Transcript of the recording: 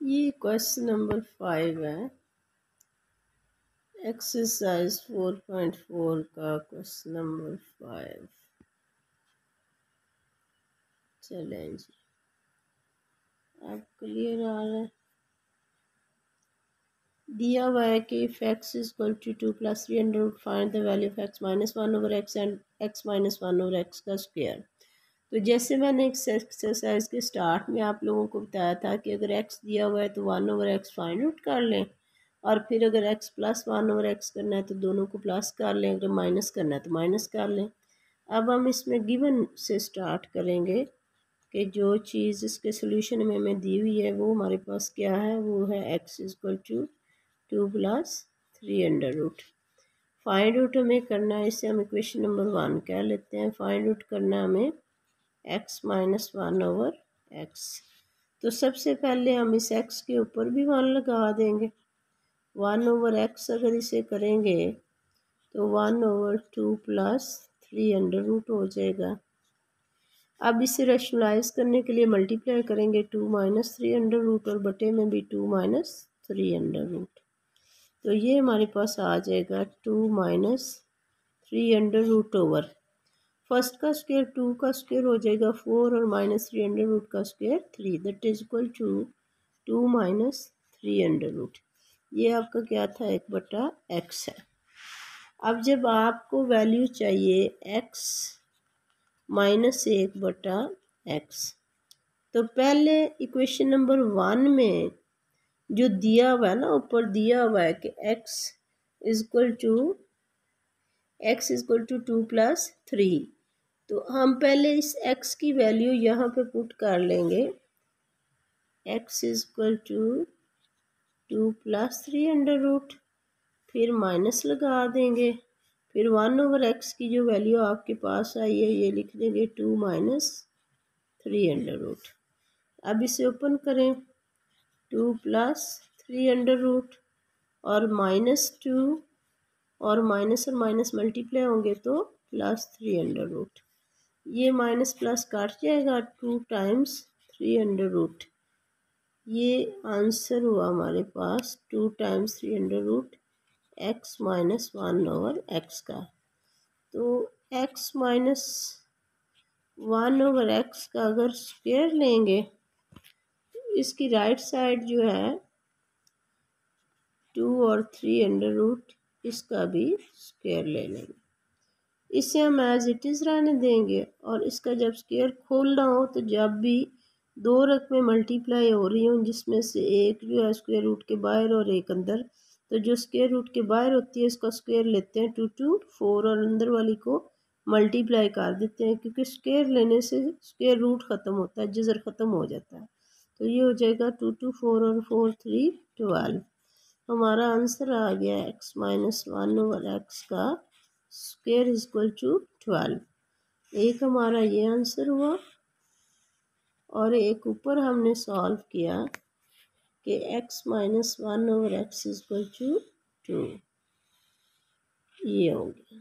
ये question number 5 है। Exercise 4.4 का क्वेश्चन नंबर 5। चलें जी, अब क्लियर आ रहा है। दिया हुआ है कि if x is equal to 2 plus 300 find the value of x minus 1 over x and x minus 1 over x का स्क्वायर। तो जैसे मैंने एक्सरसाइज के स्टार्ट में आप लोगों को बताया था कि अगर x दिया हुआ है तो 1 ओवर x फाइंड आउट कर लें, और फिर अगर x प्लस 1 ओवर x करना है तो दोनों को प्लस कर लें, अगर माइनस करना है तो माइनस कर लें। अब हम इसमें गिवन से स्टार्ट करेंगे कि जो चीज़ इसके सोल्यूशन में हमें दी हुई है वो हमारे पास क्या है, वो है x is equal to 2 plus 3 under root. Find out हमें करना है, इसे हम इक्वेशन नंबर 1 कह लेते हैं। फाइंड आउट करना है हमें x माइनस 1 ओवर x। तो सबसे पहले हम इस x के ऊपर भी 1 लगा देंगे। 1 ओवर x अगर इसे करेंगे तो 1 ओवर 2 प्लस 3 अंडर रूट हो जाएगा। अब इसे रेशनलाइज करने के लिए मल्टीप्लाई करेंगे 2 माइनस 3 अंडर रूट और बटे में भी 2 माइनस 3 अंडर रूट। तो ये हमारे पास आ जाएगा 2 minus 3 under root over first का स्क्वायर 2 का स्क्वायर हो जाएगा 4 और माइनस 3 अंडर रूट का square 3, that is equal to 2 minus 3 under root. ये आपका क्या था, 1/x है। अब जब आपको वैल्यू चाहिए x माइनस 1/x, तो पहले इक्वेशन नंबर 1 में जो दिया हुआ है ना, ऊपर दिया हुआ है कि x is equal to 2 plus 3, तो हम पहले इस x की वैल्यू यहाँ पे पुट कर लेंगे। x is equal to 2 plus 3 under root, फिर माइनस लगा देंगे, फिर 1 ओवर x की जो वैल्यू आपके पास आई है ये लिख देंगे 2 माइनस 3 अंडर रूट। अब इसे ओपन करें, 2 प्लस 3 अंडर रूट और -2 और माइनस मल्टीप्लाई होंगे तो प्लस 3 अंडर रूट। ये माइनस प्लस काट जाएगा, 2 टाइम्स 3 अंडर रूट। ये आंसर हुआ हमारे पास 2 times 3 under root x minus 1 over x का। तो x माइनस 1 ओवर x का अगर स्क्वायर लेंगे, इसकी राइट साइड जो है 2 और 3 अंडर रूट, इसका भी स्क्वायर ले लेंगे। इसे हम एज इट इज़ रहने देंगे, और इसका जब स्क्वायर खोलना हो तो जब भी दो रकमें मल्टीप्लाई हो रही हों जिसमें से एक जो है स्क्वायर रूट के बाहर और एक अंदर, तो जो स्क्वायर रूट के बाहर होती है इसका स्क्वायर लेते हैं 2 2 4 और अंदर वाली को मल्टीप्लाई कर देते हैं, क्योंकि स्क्वायर लेने से स्क्वायर रूट ख़त्म होता है, जज़र ख़त्म हो जाता है। तो ये हो जाएगा 2 2 4 और 4 3 12। हमारा आंसर आ गया x माइनस 1 ओवर x का स्क्वायर इज इक्वल टू 12। एक हमारा ये आंसर हुआ, और एक ऊपर हमने सॉल्व किया कि x minus 1 over x is equal to 2। ये हो गया।